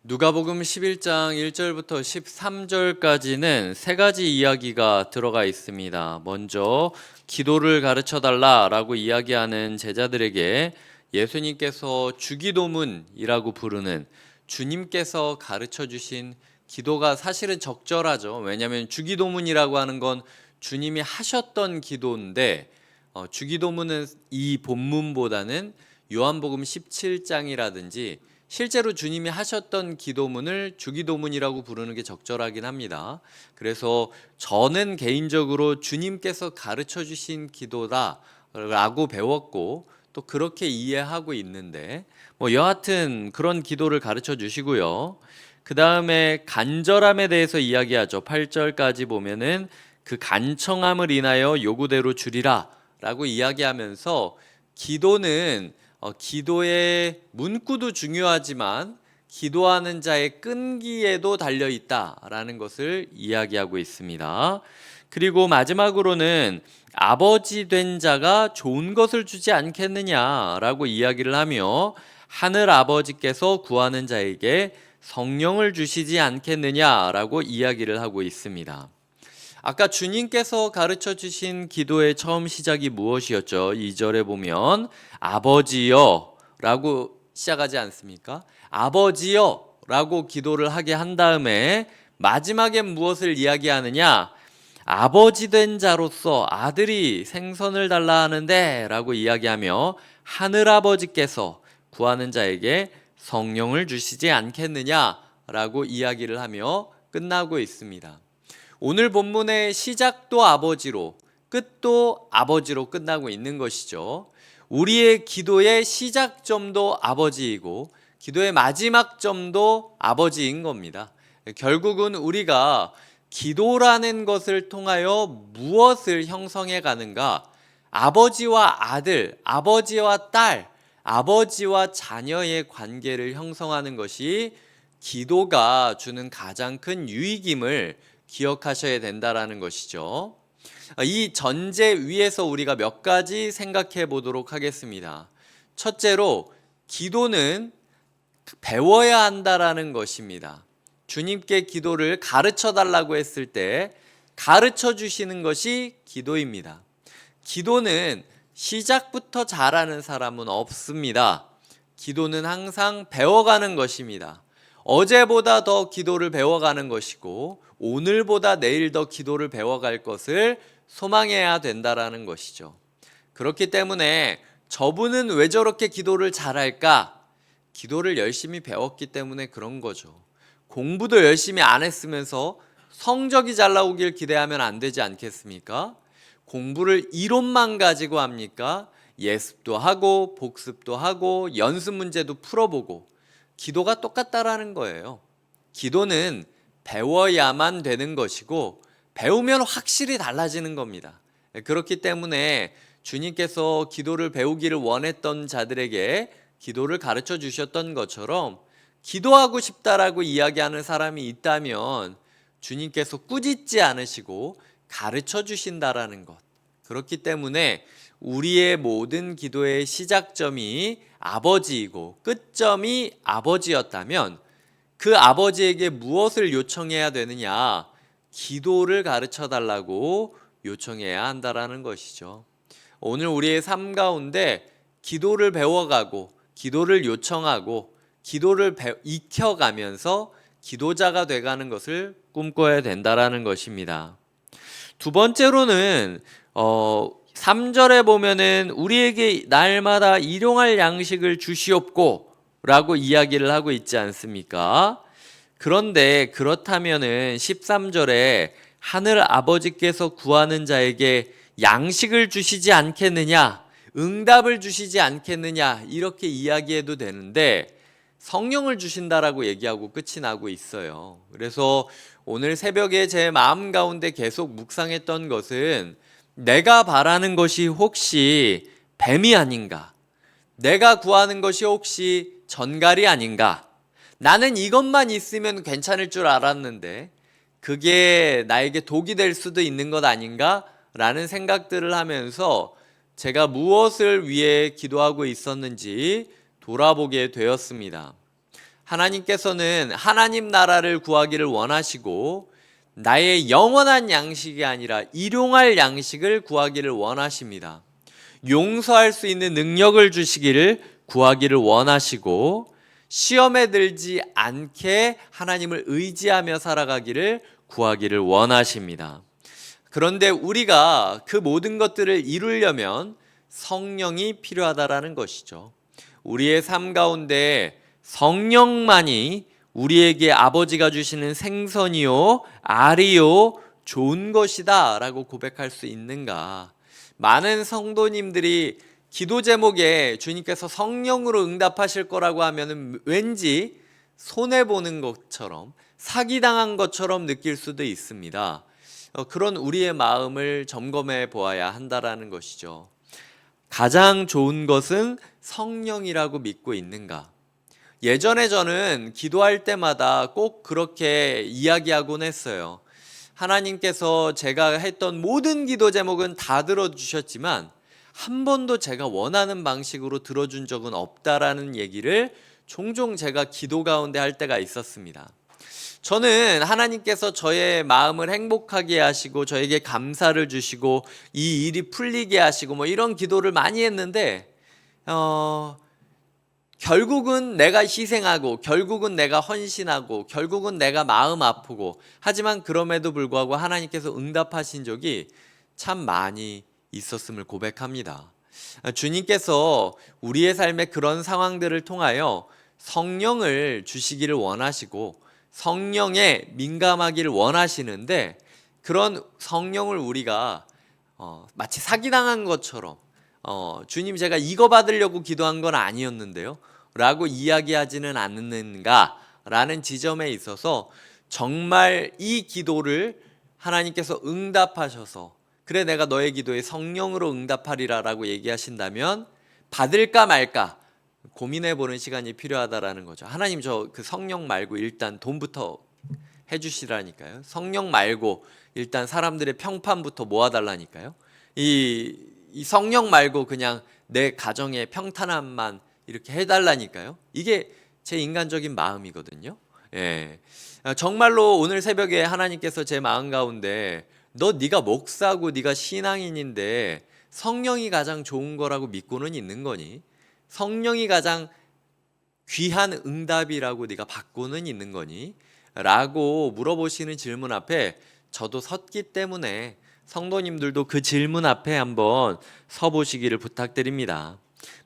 누가복음 11장 1절부터 13절까지는 세 가지 이야기가 들어가 있습니다. 먼저 기도를 가르쳐 달라라고 이야기하는 제자들에게 예수님께서 주기도문이라고 부르는 주님께서 가르쳐 주신 기도가 사실은 적절하죠. 왜냐하면 주기도문이라고 하는 건 주님이 하셨던 기도인데 주기도문은 이 본문보다는 요한복음 17장이라든지 실제로 주님이 하셨던 기도문을 주기도문이라고 부르는 게 적절하긴 합니다. 그래서 저는 개인적으로 주님께서 가르쳐 주신 기도다라고 배웠고 또 그렇게 이해하고 있는데 여하튼 그런 기도를 가르쳐 주시고요. 그 다음에 간절함에 대해서 이야기하죠. 8절까지 보면은 그 간청함을 인하여 요구대로 주리라 라고 이야기하면서 기도는 기도의 문구도 중요하지만 기도하는 자의 끈기에도 달려 있다라는 것을 이야기하고 있습니다. 그리고 마지막으로는 아버지 된 자가 좋은 것을 주지 않겠느냐라고 이야기를 하며 하늘 아버지께서 구하는 자에게 성령을 주시지 않겠느냐라고 이야기를 하고 있습니다. 아까 주님께서 가르쳐 주신 기도의 처음 시작이 무엇이었죠? 2절에 보면 아버지여 라고 시작하지 않습니까? 아버지여 라고 기도를 하게 한 다음에 마지막엔 무엇을 이야기하느냐? 아버지 된 자로서 아들이 생선을 달라 하는데 라고 이야기하며 하늘아버지께서 구하는 자에게 성령을 주시지 않겠느냐 라고 이야기를 하며 끝나고 있습니다. 오늘 본문의 시작도 아버지로 끝도 아버지로 끝나고 있는 것이죠. 우리의 기도의 시작점도 아버지이고 기도의 마지막 점도 아버지인 겁니다. 결국은 우리가 기도라는 것을 통하여 무엇을 형성해 가는가? 아버지와 아들, 아버지와 딸, 아버지와 자녀의 관계를 형성하는 것이 기도가 주는 가장 큰 유익임을 기억하셔야 된다라는 것이죠. 이 전제 위에서 우리가 몇 가지 생각해 보도록 하겠습니다. 첫째로 기도는 배워야 한다라는 것입니다. 주님께 기도를 가르쳐 달라고 했을 때 가르쳐 주시는 것이 기도입니다. 기도는 시작부터 잘하는 사람은 없습니다. 기도는 항상 배워가는 것입니다. 어제보다 더 기도를 배워가는 것이고 오늘보다 내일 더 기도를 배워갈 것을 소망해야 된다라는 것이죠. 그렇기 때문에 저분은 왜 저렇게 기도를 잘할까? 기도를 열심히 배웠기 때문에 그런 거죠. 공부도 열심히 안 했으면서 성적이 잘 나오길 기대하면 안 되지 않겠습니까? 공부를 이론만 가지고 합니까? 예습도 하고 복습도 하고 연습 문제도 풀어보고 기도가 똑같다라는 거예요. 기도는 배워야만 되는 것이고 배우면 확실히 달라지는 겁니다. 그렇기 때문에 주님께서 기도를 배우기를 원했던 자들에게 기도를 가르쳐 주셨던 것처럼 기도하고 싶다라고 이야기하는 사람이 있다면 주님께서 꾸짖지 않으시고 가르쳐 주신다라는 것. 그렇기 때문에 우리의 모든 기도의 시작점이 아버지이고 끝점이 아버지였다면 그 아버지에게 무엇을 요청해야 되느냐? 기도를 가르쳐 달라고 요청해야 한다라는 것이죠. 오늘 우리의 삶 가운데 기도를 배워가고 기도를 요청하고 기도를 익혀가면서 기도자가 돼가는 것을 꿈꿔야 된다라는 것입니다. 두 번째로는 3절에 보면은 우리에게 날마다 일용할 양식을 주시옵고 라고 이야기를 하고 있지 않습니까? 그런데 그렇다면은 13절에 하늘 아버지께서 구하는 자에게 양식을 주시지 않겠느냐, 응답을 주시지 않겠느냐 이렇게 이야기해도 되는데 성령을 주신다라고 얘기하고 끝이 나고 있어요. 그래서 오늘 새벽에 제 마음 가운데 계속 묵상했던 것은 내가 바라는 것이 혹시 뱀이 아닌가? 내가 구하는 것이 혹시 전갈이 아닌가? 나는 이것만 있으면 괜찮을 줄 알았는데 그게 나에게 독이 될 수도 있는 것 아닌가? 라는 생각들을 하면서 제가 무엇을 위해 기도하고 있었는지 돌아보게 되었습니다. 하나님께서는 하나님 나라를 구하기를 원하시고 나의 영원한 양식이 아니라 일용할 양식을 구하기를 원하십니다. 용서할 수 있는 능력을 주시기를 구하기를 원하시고 시험에 들지 않게 하나님을 의지하며 살아가기를 구하기를 원하십니다. 그런데 우리가 그 모든 것들을 이루려면 성령이 필요하다라는 것이죠. 우리의 삶 가운데 성령만이 우리에게 아버지가 주시는 생선이요, 알이요, 좋은 것이다 라고 고백할 수 있는가? 많은 성도님들이 기도 제목에 주님께서 성령으로 응답하실 거라고 하면 왠지 손해보는 것처럼 사기당한 것처럼 느낄 수도 있습니다. 그런 우리의 마음을 점검해 보아야 한다라는 것이죠. 가장 좋은 것은 성령이라고 믿고 있는가? 예전에 저는 기도할 때마다 꼭 그렇게 이야기하곤 했어요. 하나님께서 제가 했던 모든 기도 제목은 다 들어주셨지만 한 번도 제가 원하는 방식으로 들어준 적은 없다라는 얘기를 종종 제가 기도 가운데 할 때가 있었습니다. 저는 하나님께서 저의 마음을 행복하게 하시고 저에게 감사를 주시고 이 일이 풀리게 하시고 뭐 이런 기도를 많이 했는데 결국은 내가 희생하고 결국은 내가 헌신하고 결국은 내가 마음 아프고 하지만 그럼에도 불구하고 하나님께서 응답하신 적이 참 많이 있었음을 고백합니다. 주님께서 우리의 삶의 그런 상황들을 통하여 성령을 주시기를 원하시고 성령에 민감하기를 원하시는데 그런 성령을 우리가 마치 사기당한 것처럼 주님 제가 이거 받으려고 기도한 건 아니었는데요 라고 이야기하지는 않는가 라는 지점에 있어서 정말 이 기도를 하나님께서 응답하셔서 그래 내가 너의 기도에 성령으로 응답하리라 라고 얘기하신다면 받을까 말까 고민해보는 시간이 필요하다라는 거죠. 하나님 저 그 성령 말고 일단 돈부터 해주시라니까요. 성령 말고 일단 사람들의 평판부터 모아달라니까요. 이 성령 말고 그냥 내 가정의 평탄함만 이렇게 해달라니까요. 이게 제 인간적인 마음이거든요. 예. 정말로 오늘 새벽에 하나님께서 제 마음 가운데 네가 목사고 네가 신앙인인데 성령이 가장 좋은 거라고 믿고는 있는 거니? 성령이 가장 귀한 응답이라고 네가 받고는 있는 거니? 라고 물어보시는 질문 앞에 저도 섰기 때문에 성도님들도 그 질문 앞에 한번 서보시기를 부탁드립니다.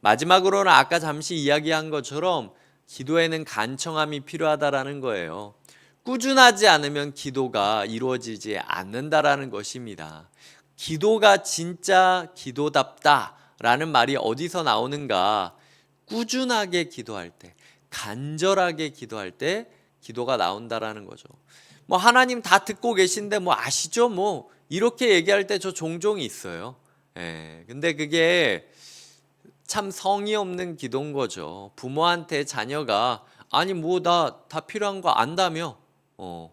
마지막으로는 아까 잠시 이야기한 것처럼 기도에는 간청함이 필요하다라는 거예요. 꾸준하지 않으면 기도가 이루어지지 않는다라는 것입니다. 기도가 진짜 기도답다라는 말이 어디서 나오는가? 꾸준하게 기도할 때, 간절하게 기도할 때 기도가 나온다라는 거죠. 뭐 하나님 다 듣고 계신데 뭐 아시죠? 뭐 이렇게 얘기할 때 저 종종 있어요. 근데 그게 참 성의 없는 기도인 거죠. 부모한테 자녀가 아니 뭐 나 다 필요한 거 안다며 뭐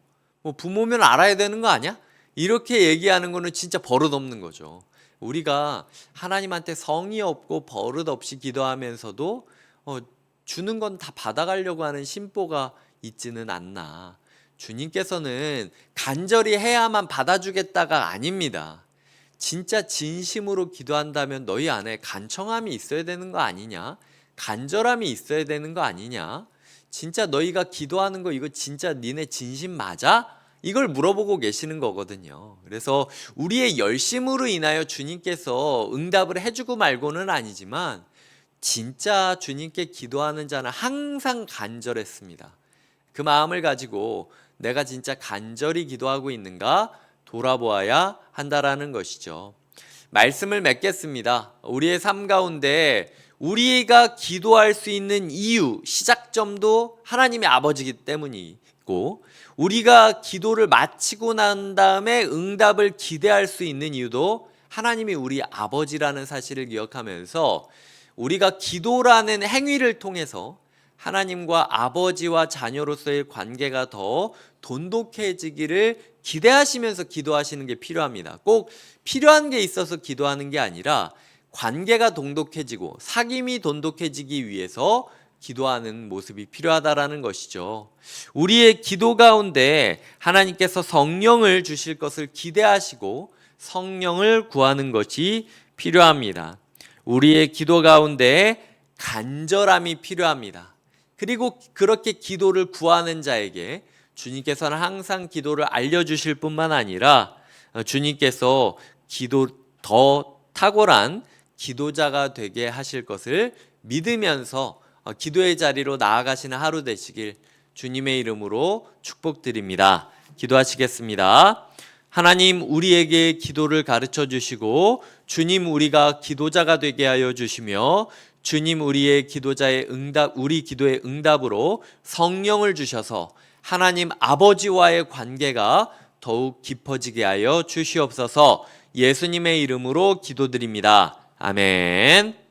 부모면 알아야 되는 거 아니야? 이렇게 얘기하는 거는 진짜 버릇없는 거죠. 우리가 하나님한테 성의 없고 버릇 없이 기도하면서도 주는 건 다 받아가려고 하는 심보가 있지는 않나. 주님께서는 간절히 해야만 받아주겠다가 아닙니다. 진짜 진심으로 기도한다면 너희 안에 간청함이 있어야 되는 거 아니냐? 간절함이 있어야 되는 거 아니냐? 진짜 너희가 기도하는 거 이거 진짜 니네 진심 맞아? 이걸 물어보고 계시는 거거든요. 그래서 우리의 열심으로 인하여 주님께서 응답을 해주고 말고는 아니지만 진짜 주님께 기도하는 자는 항상 간절했습니다. 그 마음을 가지고 내가 진짜 간절히 기도하고 있는가 돌아보아야 한다라는 것이죠. 말씀을 맺겠습니다. 우리의 삶 가운데 우리가 기도할 수 있는 이유, 시작점도 하나님의 아버지이기 때문이고 우리가 기도를 마치고 난 다음에 응답을 기대할 수 있는 이유도 하나님이 우리 아버지라는 사실을 기억하면서 우리가 기도라는 행위를 통해서 하나님과 아버지와 자녀로서의 관계가 더 돈독해지기를 기대하시면서 기도하시는 게 필요합니다. 꼭 필요한 게 있어서 기도하는 게 아니라 관계가 돈독해지고 사귐이 돈독해지기 위해서 기도하는 모습이 필요하다라는 것이죠. 우리의 기도 가운데 하나님께서 성령을 주실 것을 기대하시고 성령을 구하는 것이 필요합니다. 우리의 기도 가운데 간절함이 필요합니다. 그리고 그렇게 기도를 구하는 자에게 주님께서는 항상 기도를 알려주실 뿐만 아니라 주님께서 더 탁월한 기도자가 되게 하실 것을 믿으면서 기도의 자리로 나아가시는 하루 되시길 주님의 이름으로 축복드립니다. 기도하시겠습니다. 하나님, 우리에게 기도를 가르쳐 주시고 주님, 우리가 기도자가 되게 하여 주시며 주님, 우리 기도의 응답으로 성령을 주셔서 하나님 아버지와의 관계가 더욱 깊어지게 하여 주시옵소서. 예수님의 이름으로 기도드립니다. 아멘.